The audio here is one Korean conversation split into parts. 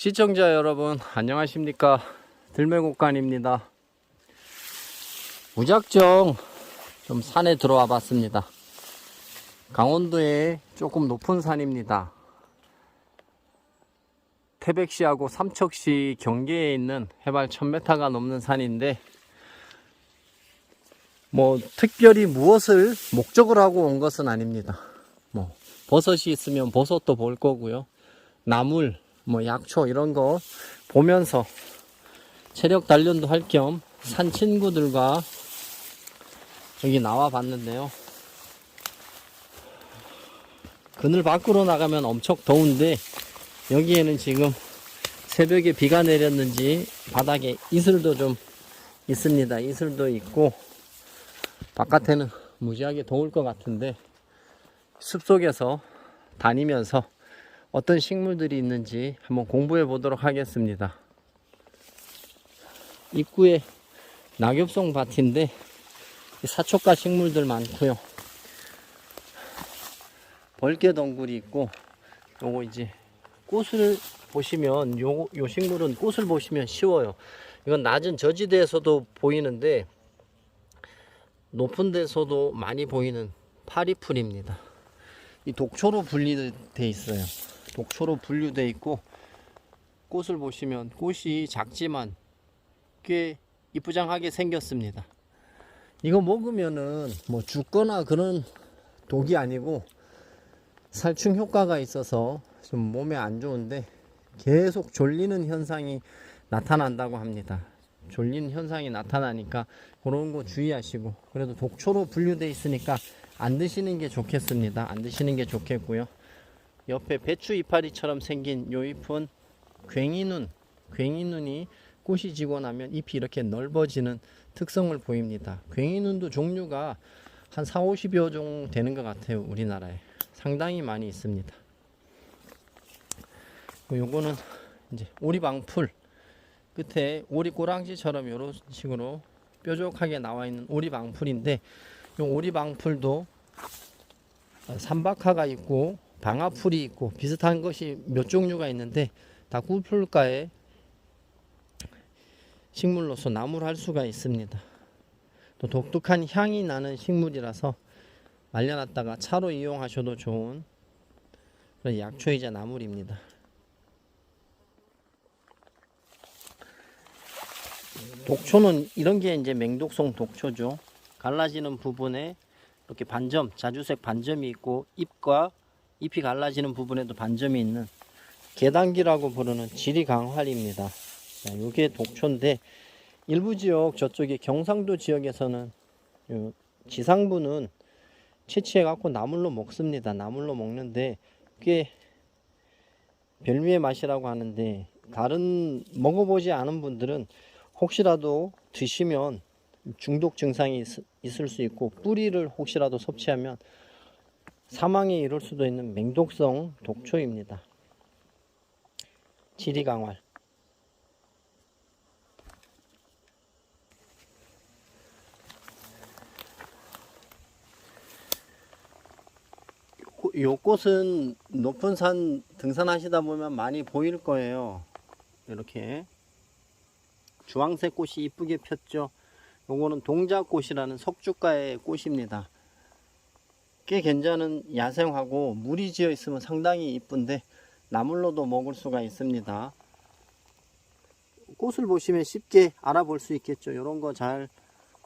시청자 여러분 안녕하십니까, 들매곡간입니다. 무작정 좀 산에 들어와 봤습니다. 강원도의 조금 높은 산입니다. 태백시하고 삼척시 경계에 있는 해발 1000m가 넘는 산인데, 뭐 특별히 무엇을 목적으로 하고 온 것은 아닙니다. 뭐 버섯이 있으면 버섯도 볼 거고요, 나물, 뭐 약초 이런 거 보면서 체력 단련도 할 겸 산 친구들과 여기 나와 봤는데요. 그늘 밖으로 나가면 엄청 더운데, 여기에는 지금 새벽에 비가 내렸는지 바닥에 이슬도 좀 있습니다. 이슬도 있고 바깥에는 무지하게 더울 것 같은데, 숲속에서 다니면서 어떤 식물들이 있는지 한번 공부해 보도록 하겠습니다. 입구에 낙엽송 밭인데 사초가 식물들 많고요. 벌개덩굴이 있고, 요거 이제 꽃을 보시면 요 식물은 꽃을 보시면 쉬워요. 이건 낮은 저지대에서도 보이는데 높은 데서도 많이 보이는 파리풀입니다. 이 독초로 분리되어 있어요. 독초로 분류되어 있고, 꽃을 보시면 꽃이 작지만 꽤 이쁘장하게 생겼습니다. 이거 먹으면은 뭐 죽거나 그런 독이 아니고 살충 효과가 있어서 좀 몸에 안 좋은데, 계속 졸리는 현상이 나타난다고 합니다. 졸리는 현상이 나타나니까 그런 거 주의하시고, 그래도 독초로 분류되어 있으니까 안 드시는 게 좋겠습니다. 안 드시는 게 좋겠고요. 옆에 배추 이파리처럼 생긴 요 잎은 괭이눈, 괭이눈이 꽃이 지고 나면 잎이 이렇게 넓어지는 특성을 보입니다. 괭이눈도 종류가 한 4, 50여 종 되는 것 같아요. 우리나라에 상당히 많이 있습니다. 요거는 이제 오리방풀, 끝에 오리꼬랑지처럼 이런 식으로 뾰족하게 나와 있는 오리방풀인데, 이 오리방풀도 삼박하가 있고 방아풀이 있고 비슷한 것이 몇 종류가 있는데, 다 꿀풀가의 식물로서 나무를 할 수가 있습니다. 또 독특한 향이 나는 식물이라서 말려놨다가 차로 이용하셔도 좋은 그런 약초이자 나물입니다. 독초는 이런 게 이제 맹독성 독초죠. 갈라지는 부분에 이렇게 반점, 자주색 반점이 있고, 잎이 갈라지는 부분에도 반점이 있는 계단기라고 부르는 지리강활입니다. 이게 독초인데, 일부 지역, 저쪽에 경상도 지역에서는 지상부는 채취해 갖고 나물로 먹습니다. 나물로 먹는데 꽤 별미의 맛이라고 하는데, 다른 먹어보지 않은 분들은 혹시라도 드시면 중독 증상이 있을 수 있고, 뿌리를 혹시라도 섭취하면 사망에 이를 수도 있는 맹독성 독초입니다. 지리강활. 요 꽃은 높은 산 등산하시다 보면 많이 보일 거예요. 이렇게 주황색 꽃이 이쁘게 폈죠. 요거는 동자꽃이라는 석주가의 꽃입니다. 꽤 괜찮은 야생화고, 물이 지어 있으면 상당히 이쁜데 나물로도 먹을 수가 있습니다. 꽃을 보시면 쉽게 알아볼 수 있겠죠. 이런 거 잘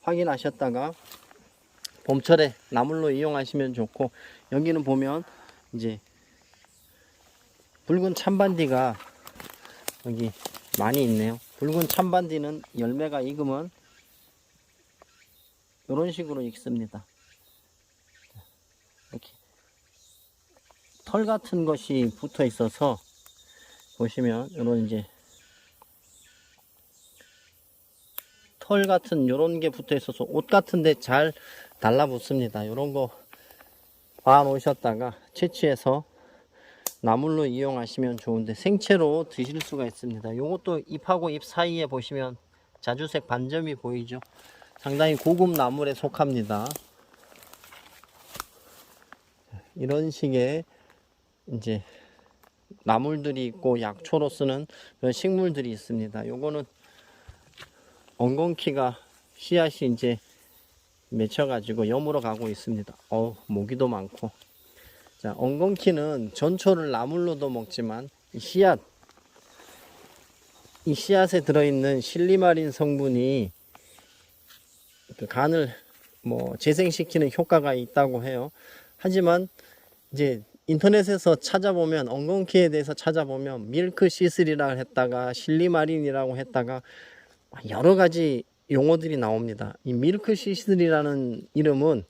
확인하셨다가 봄철에 나물로 이용하시면 좋고, 여기는 보면 이제 붉은 참반디가 여기 많이 있네요. 붉은 참반디는 열매가 익으면 이런 식으로 익습니다. 이렇게 털 같은 것이 붙어 있어서 보시면 이런 이제 털 같은 이런 게 붙어 있어서 옷 같은데 잘 달라붙습니다. 이런 거 봐 놓으셨다가 채취해서 나물로 이용하시면 좋은데, 생채로 드실 수가 있습니다. 요것도 잎하고 잎 사이에 보시면 자주색 반점이 보이죠. 상당히 고급 나물에 속합니다. 이런 식의 이제 나물들이 있고 약초로 쓰는 그런 식물들이 있습니다. 요거는 엉겅퀴가 씨앗이 이제 맺혀가지고 여물어 가고 있습니다. 모기도 많고. 자, 엉겅퀴는 전초를 나물로도 먹지만 이 씨앗에 들어있는 실리마린 성분이 그 간을 재생시키는 효과가 있다고 해요. 하지만 이제 인터넷에서 찾아보면 엉겅퀴에 대해서 찾아보면 밀크 시슬이라고 했다가 실리마린이라고 했다가 여러 가지 용어들이 나옵니다. 이 밀크 시슬이라는 이름은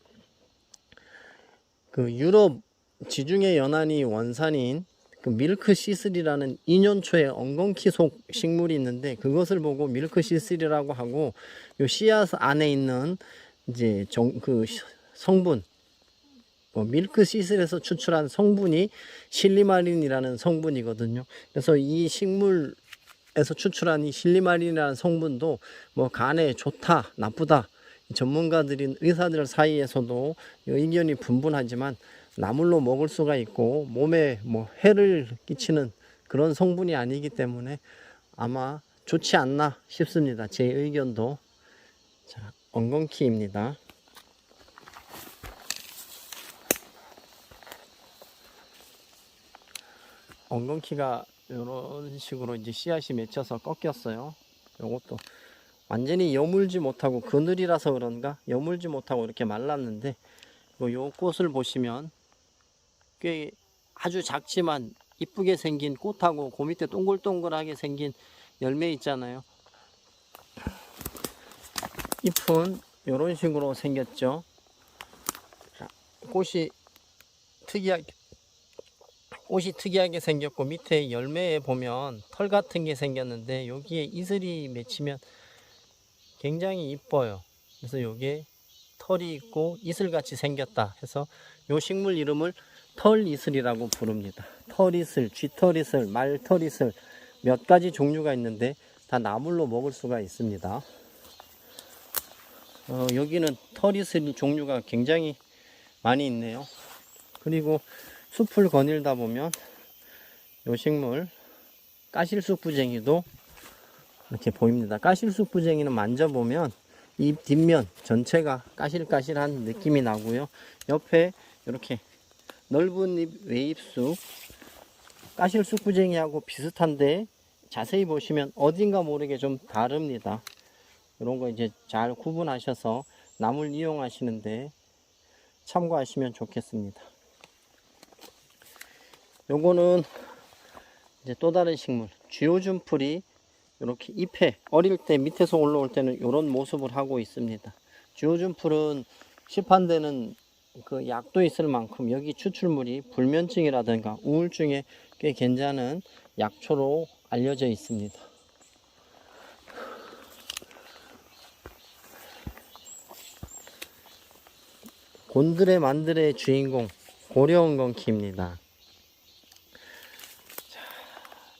그 유럽 지중해 연안이 원산인 그 밀크 시슬이라는 인연초의 엉겅퀴 속 식물이 있는데 그것을 보고 밀크 시슬이라고 하고 요 씨앗 안에 있는 이제 그 성분 밀크 시슬에서 추출한 성분이 실리마린이라는 성분이거든요. 그래서 이 식물에서 추출한 이 실리마린이라는 성분도 간에 좋다 나쁘다 전문가들인 의사들 사이에서도 의견이 분분하지만 나물로 먹을 수가 있고 몸에 해를 끼치는 그런 성분이 아니기 때문에 아마 좋지 않나 싶습니다. 제 의견도. 자, 엉겅퀴입니다. 엉겅퀴가 이런 식으로 이제 씨앗이 맺혀서 꺾였어요. 요것도 완전히 여물지 못하고 그늘이라서 그런가 여물지 못하고 이렇게 말랐는데 요 꽃을 보시면 꽤 아주 작지만 이쁘게 생긴 꽃하고 그 밑에 동글동글하게 생긴 열매 있잖아요. 잎은 이런 식으로 생겼죠. 꽃이 특이하게 생겼고 밑에 열매에 보면 털 같은 게 생겼는데 여기에 이슬이 맺히면 굉장히 이뻐요. 그래서 여기에 털이 있고 이슬같이 생겼다 해서 요 식물 이름을 털이슬이라고 부릅니다. 털이슬, 쥐털이슬, 말털이슬 몇 가지 종류가 있는데 다 나물로 먹을 수가 있습니다. 여기는 털이슬 종류가 굉장히 많이 있네요. 그리고 숲을 거닐다 보면 요 식물 까실쑥부쟁이도 이렇게 보입니다. 까실쑥부쟁이는 만져보면 잎 뒷면 전체가 까실까실한 느낌이 나고요. 옆에 이렇게 넓은 잎 외잎쑥 까실쑥부쟁이하고 비슷한데 자세히 보시면 어딘가 모르게 좀 다릅니다. 이런 거 이제 잘 구분하셔서 나물 이용하시는데 참고하시면 좋겠습니다. 요거는 이제 또 다른 식물 쥐오줌풀이 이렇게 잎에 어릴 때 밑에서 올라올 때는 이런 모습을 하고 있습니다. 쥐오줌풀은 시판되는 그 약도 있을 만큼 여기 추출물이 불면증이라든가 우울증에 꽤 괜찮은 약초로 알려져 있습니다. 곤드레 만드레의 주인공 고려엉겅퀴입니다.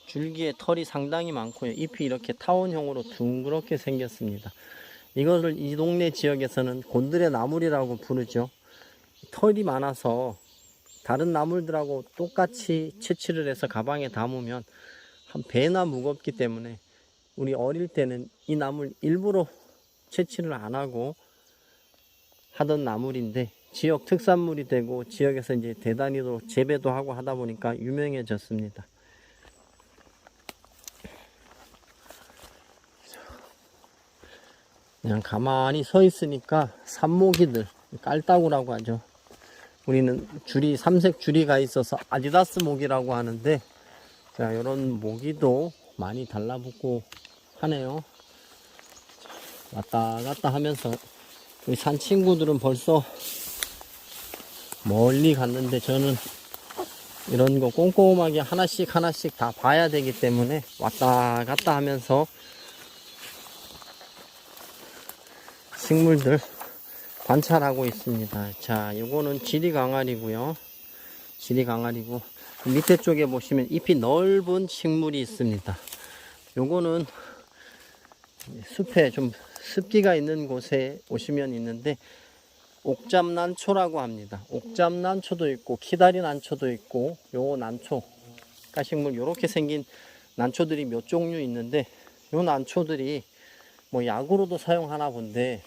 줄기에 털이 상당히 많고요. 잎이 이렇게 타원형으로 둥그렇게 생겼습니다. 이것을 이 동네 지역에서는 곤드레 나물이라고 부르죠. 털이 많아서 다른 나물들하고 똑같이 채취를 해서 가방에 담으면 한 배나 무겁기 때문에 우리 어릴 때는 이 나물 일부러 채취를 안 하고 하던 나물인데 지역 특산물이 되고 지역에서 이제 대단히도 재배도 하고 하다 보니까 유명해졌습니다. 그냥 가만히 서 있으니까 산모기들 깔따구라고 하죠. 우리는 줄이 삼색 줄이가 있어서 아디다스 모기라고 하는데 자, 이런 모기도 많이 달라붙고 하네요. 왔다 갔다 하면서 우리 산 친구들은 벌써 멀리 갔는데 저는 이런 거 꼼꼼하게 하나씩 다 봐야 되기 때문에 왔다 갔다 하면서 식물들 관찰하고 있습니다. 자, 요거는 지리강아리고요. 지리강아리고 그 밑에 쪽에 보시면 잎이 넓은 식물이 있습니다. 요거는 숲에 좀 습기가 있는 곳에 오시면 있는데 옥잠난초라고 합니다. 옥잠난초도 있고 키다리 난초도 있고 요 난초 가식물 이렇게 생긴 난초들이 몇 종류 있는데, 요 난초들이 뭐 약으로도 사용하나 본데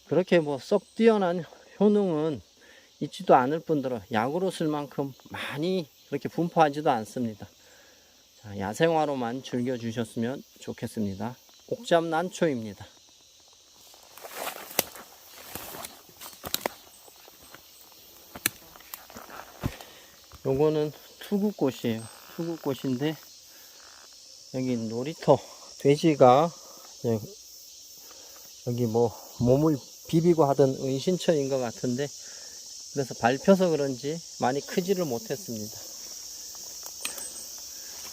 그렇게 뭐 썩 뛰어난 효능은 있지도 않을 뿐더러 약으로 쓸 만큼 많이 그렇게 분포하지도 않습니다. 자, 야생화로만 즐겨주셨으면 좋겠습니다. 옥잠 난초입니다. 요거는 투구꽃이에요. 투구꽃인데 여기 놀이터 돼지가 여기 뭐 몸을 비비고 하던 은신처인 것 같은데, 그래서 밟혀서 그런지 많이 크지를 못했습니다.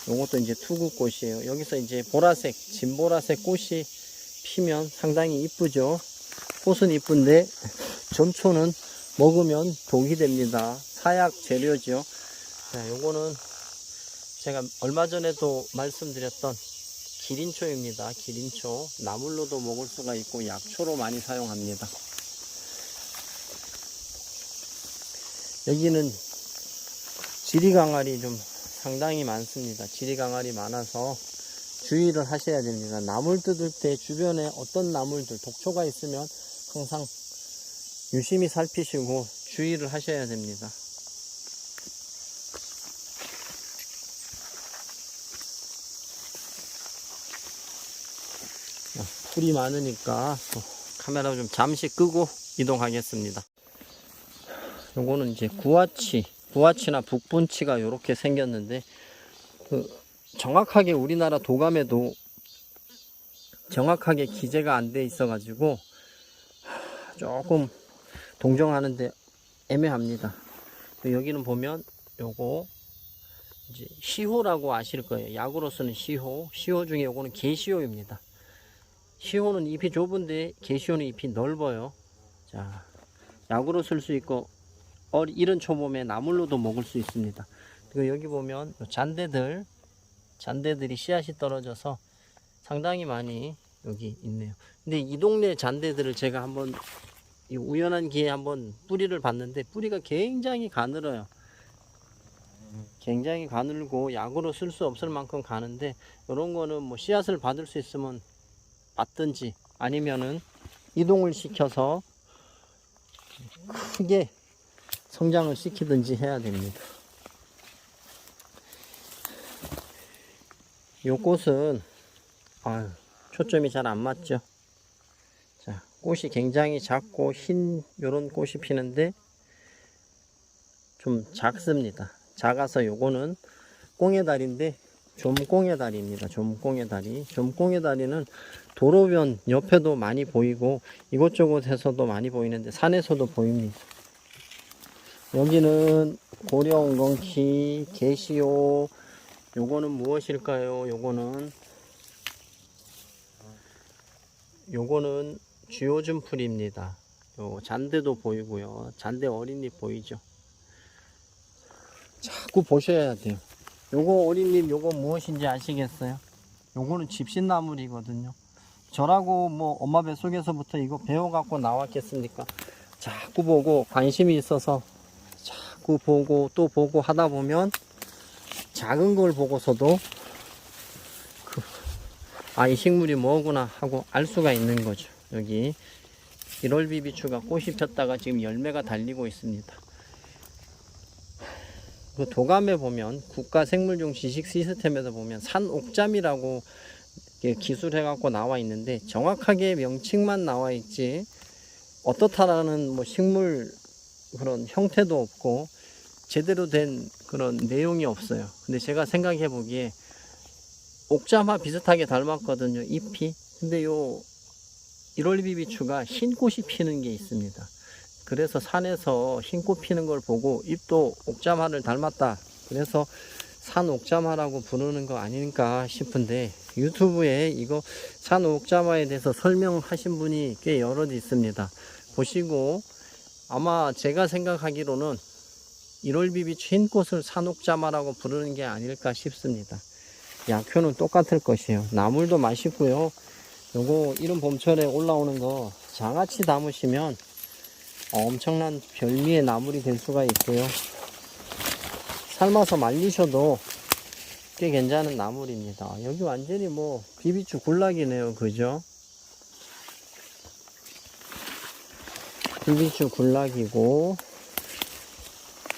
요것도 이제 투구꽃이에요. 여기서 이제 보라색, 진보라색 꽃이 피면 상당히 이쁘죠. 꽃은 이쁜데 전초는 먹으면 독이 됩니다. 사약 재료죠. 자, 요거는 제가 얼마 전에도 말씀드렸던 기린초입니다. 기린초. 나물로도 먹을 수가 있고 약초로 많이 사용합니다. 여기는 지리강알이 좀 상당히 많습니다. 지리강알이 많아서 주의를 하셔야 됩니다. 나물 뜯을 때 주변에 어떤 나물들, 독초가 있으면 항상 유심히 살피시고 주의를 하셔야 됩니다. 풀이 많으니까 카메라 좀 잠시 끄고 이동하겠습니다. 요거는 이제 구아치나 북분치가 이렇게 생겼는데, 정확하게 우리나라 도감에도 정확하게 기재가 안 돼 있어 가지고 조금 동정하는데 애매합니다. 여기는 보면 요거 이제 시호라고 아실 거예요. 약으로 쓰는 시호 중에 요거는 게시호입니다. 시호는 잎이 좁은데 게시호는 잎이 넓어요. 자, 약으로 쓸 수 있고 이런 초봄에 나물로도 먹을 수 있습니다. 그리고 여기 보면 잔대들이 씨앗이 떨어져서 상당히 많이 여기 있네요. 근데 이 동네 잔대들을 제가 한번 우연한 기회에 한번 뿌리를 봤는데 뿌리가 굉장히 가늘어요. 굉장히 가늘고 약으로 쓸 수 없을 만큼 가는데, 이런 거는 뭐 씨앗을 받을 수 있으면 받든지 아니면은 이동을 시켜서 크게 성장을 시키든지 해야 됩니다. 이 꽃은 초점이 잘 안 맞죠. 자, 꽃이 굉장히 작고 흰 요런 꽃이 피는데 좀 작습니다. 작아서 요거는 꽁해다리인데 좀꽁해다리입니다. 좀꽁해다리는 도로변 옆에도 많이 보이고 이곳저곳에서도 많이 보이는데 산에서도 보입니다. 여기는 고려엉겅퀴, 게시호. 요거는 무엇일까요? 요거는 쥐오줌풀입니다. 요 잔대도 보이고요. 잔대 어린잎 보이죠? 자꾸 보셔야 돼요. 요거 어린잎 요거 무엇인지 아시겠어요? 요거는 집신나물이거든요. 저라고 뭐 엄마 뱃속에서부터 이거 배워갖고 나왔겠습니까? 자꾸 보고 관심이 있어서 자꾸 보고 또 보고 하다 보면 작은 걸 보고서도 이 식물이 뭐구나 하고 알 수가 있는 거죠. 여기 1월 비비추가 꽃이 폈다가 지금 열매가 달리고 있습니다. 그 도감에 보면 국가생물종 지식 시스템에서 보면 산옥잠이라고 기술해 갖고 나와 있는데 정확하게 명칭만 나와 있지 어떻다라는 뭐 식물 그런 형태도 없고 제대로 된 그런 내용이 없어요. 근데 제가 생각해 보기에 옥잠화 비슷하게 닮았거든요, 잎이. 근데 요 1월 비비추가 흰 꽃이 피는 게 있습니다. 그래서 산에서 흰 꽃 피는 걸 보고 잎도 옥잠화를 닮았다, 그래서 산옥잠화라고 부르는 거 아닐까 싶은데, 유튜브에 이거 산옥잠화에 대해서 설명하신 분이 꽤 여럿 있습니다. 보시고 아마 제가 생각하기로는 1월 비비추 흰 꽃을 산옥잠화라고 부르는 게 아닐까 싶습니다. 약효는 똑같을 것이에요. 나물도 맛있고요. 요거 이런 봄철에 올라오는 거 장아찌 담으시면 엄청난 별미의 나물이 될 수가 있고요. 삶아서 말리셔도 꽤 괜찮은 나물입니다. 여기 완전히 뭐 비비추 굴락이네요. 그죠? 비비추 굴락이고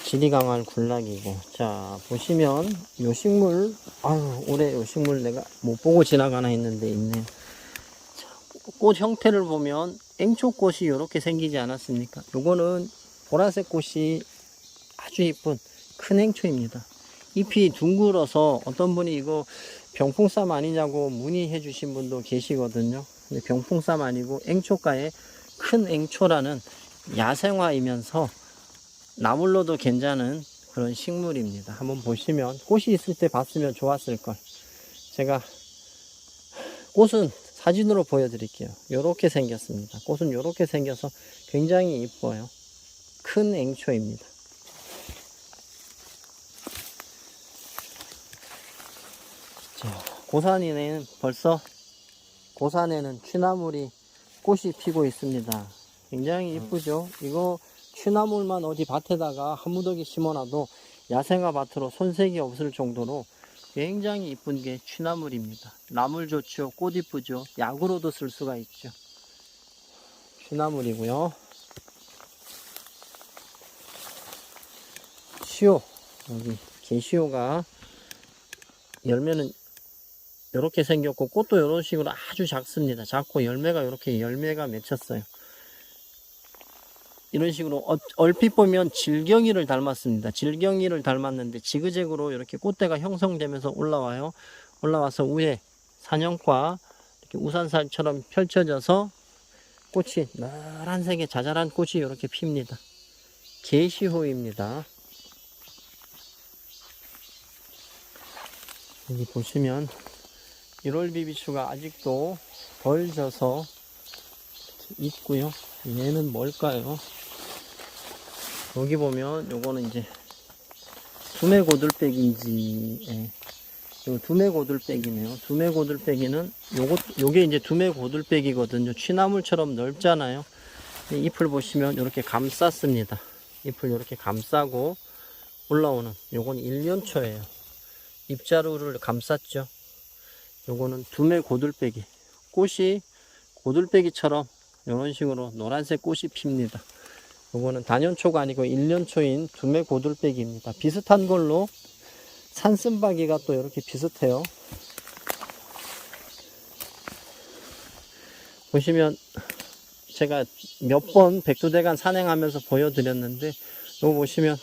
질이 강한 굴락이고. 자, 보시면 요 식물, 아유 올해 요 식물 내가 못 보고 지나가나 했는데 있네요. 자, 꽃 형태를 보면 앵초꽃이 이렇게 생기지 않았습니까? 요거는 보라색 꽃이 아주 이쁜 큰 앵초입니다. 잎이 둥글어서 어떤 분이 이거 병풍쌈 아니냐고 문의해 주신 분도 계시거든요. 근데 병풍쌈 아니고 앵초가의 큰 앵초라는 야생화이면서 나물로도 괜찮은 그런 식물입니다. 한번 보시면 꽃이 있을 때 봤으면 좋았을 걸. 제가 꽃은 사진으로 보여드릴게요. 요렇게 생겼습니다. 꽃은 요렇게 생겨서 굉장히 이뻐요. 큰 앵초입니다. 자, 고산에는 벌써 고산에는 취나물이 꽃이 피고 있습니다. 굉장히 이쁘죠? 이거 취나물만 어디 밭에다가 한 무더기 심어놔도 야생화 밭으로 손색이 없을 정도로 굉장히 이쁜 게 취나물입니다. 나물 좋죠? 꽃 이쁘죠? 약으로도 쓸 수가 있죠. 취나물이고요. 시오, 여기 게시오가 열매는 이렇게 생겼고 꽃도 이런 식으로 아주 작습니다. 작고 열매가 이렇게 열매가 맺혔어요. 이런 식으로 얼핏 보면 질경이를 닮았습니다. 질경이를 닮았는데 지그재그로 이렇게 꽃대가 형성되면서 올라와요. 올라와서 위에 산형과 이렇게 우산살처럼 펼쳐져서 꽃이 노란색의 자잘한 꽃이 이렇게 핍니다. 게시호입니다. 여기 보시면 1월 비비추가 아직도 덜 져서 있고요. 얘는 뭘까요? 여기 보면 요거는 이제 두매고들빼기인지, 예. 요 두매고들빼기네요. 두매고들빼기는 요게 이제 두매고들빼기거든요. 취나물처럼 넓잖아요. 잎을 보시면 이렇게 감쌌습니다. 잎을 이렇게 감싸고 올라오는 요건 1년초예요. 잎자루를 감쌌죠. 요거는 두매고들빼기. 꽃이 고들빼기처럼 이런 식으로 노란색 꽃이 핍니다. 요거는 단연초가 아니고 1년초인 두매고들빼기입니다. 비슷한 걸로 산쓴바귀가 또 이렇게 비슷해요. 보시면 제가 몇 번 백두대간 산행하면서 보여드렸는데 요거 보시면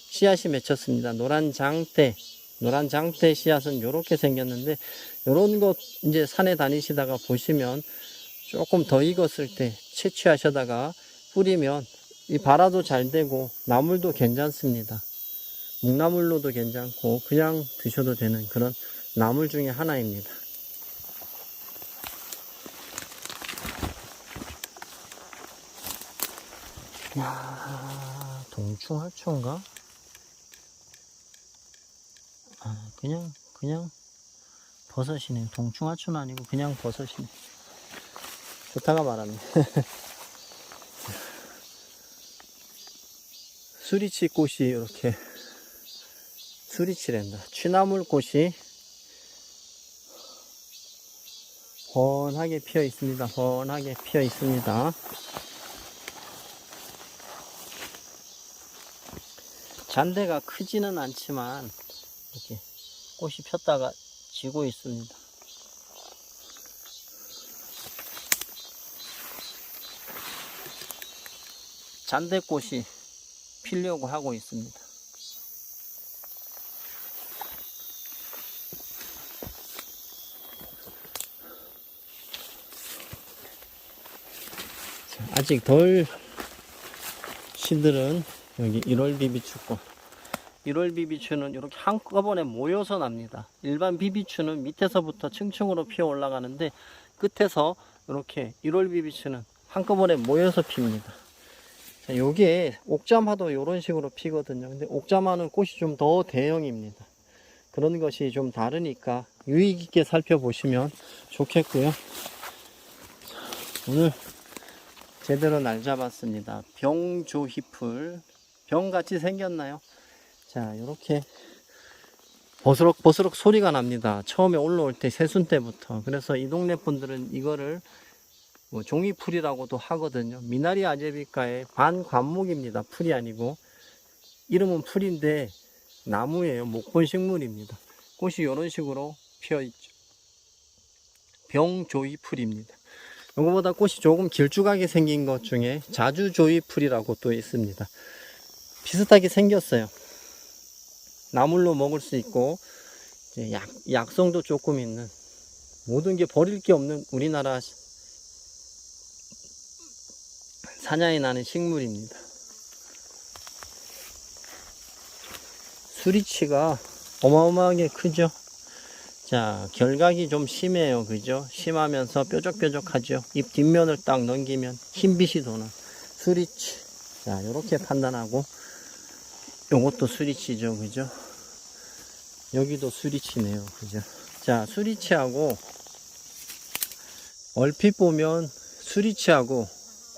씨앗이 맺혔습니다. 노란 장대 씨앗은 이렇게 생겼는데 요런 것 이제 산에 다니시다가 보시면 조금 더 익었을 때 채취하셔다가 뿌리면 이 발화도 잘 되고 나물도 괜찮습니다. 묵나물로도 괜찮고 그냥 드셔도 되는 그런 나물 중에 하나입니다. 야, 동충하초인가? 아, 그냥 버섯이네요. 동충하초는 아니고 그냥 버섯이네. 좋다가 말았네. 수리치 꽃이 이렇게 수리치랜다. 취나물 꽃이 번하게 피어 있습니다. 번하게 피어 있습니다. 잔대가 크지는 않지만 이렇게 꽃이 폈다가 지고 있습니다. 잔대꽃이 피려고 하고 있습니다. 아직 덜 시들은 여기 1월 비비추꽃. 1월 비비추는 이렇게 한꺼번에 모여서 납니다. 일반 비비추는 밑에서부터 층층으로 피어 올라가는데 끝에서 이렇게 1월 비비추는 한꺼번에 모여서 핍니다. 자, 요게 옥잠화도 이런 식으로 피거든요. 근데 옥잠화는 꽃이 좀 더 대형입니다. 그런 것이 좀 다르니까 유의 깊게 살펴보시면 좋겠고요. 오늘 제대로 날 잡았습니다. 병조희풀. 병같이 생겼나요? 자, 요렇게 버스럭버스럭 소리가 납니다. 처음에 올라올 때 새순 때부터. 그래서 이 동네 분들은 이거를 뭐 종이풀이라고도 하거든요. 미나리 아제비과의 반과목입니다. 풀이 아니고. 이름은 풀인데 나무예요. 목본 식물입니다. 꽃이 이런 식으로 피어 있죠. 병조이풀입니다. 이거보다 꽃이 조금 길쭉하게 생긴 것 중에 자주조이풀이라고 또 있습니다. 비슷하게 생겼어요. 나물로 먹을 수 있고 이제 약성도 조금 있는, 모든 게 버릴 게 없는 우리나라 사냥이 나는 식물입니다. 수리치가 어마어마하게 크죠. 자, 결각이 좀 심해요. 그죠? 심하면서 뾰족뾰족하죠. 잎 뒷면을 딱 넘기면 흰빛이 도는 수리치. 자, 요렇게 판단하고, 요것도 수리치죠. 그죠? 여기도 수리치네요. 그죠? 자, 수리치하고 얼핏 보면 수리치하고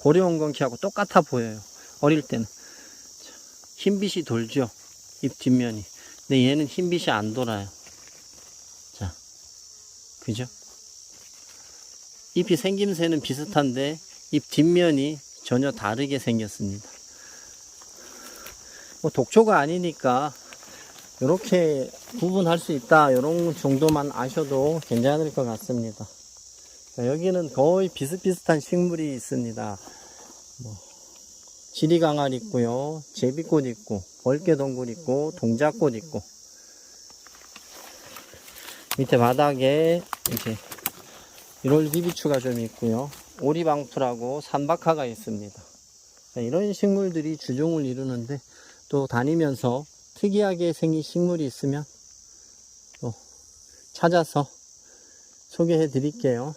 고려온건키하고 똑같아 보여요. 어릴 때는. 자, 흰빛이 돌죠. 잎 뒷면이. 근데 얘는 흰빛이 안 돌아요. 자, 그죠? 잎이 생김새는 비슷한데 잎 뒷면이 전혀 다르게 생겼습니다. 뭐 독초가 아니니까 이렇게 구분할 수 있다, 이런 정도만 아셔도 괜찮을 것 같습니다. 자, 여기는 거의 비슷비슷한 식물이 있습니다. 뭐 지리강알 있고요, 제비꽃 있고, 벌개동굴 있고, 동작꽃 있고, 밑에 바닥에 이제 1월 비비추가 좀 있고요, 오리방풀하고 산박하가 있습니다. 자, 이런 식물들이 주종을 이루는데, 또 다니면서 특이하게 생긴 식물이 있으면 또 찾아서 소개해 드릴게요.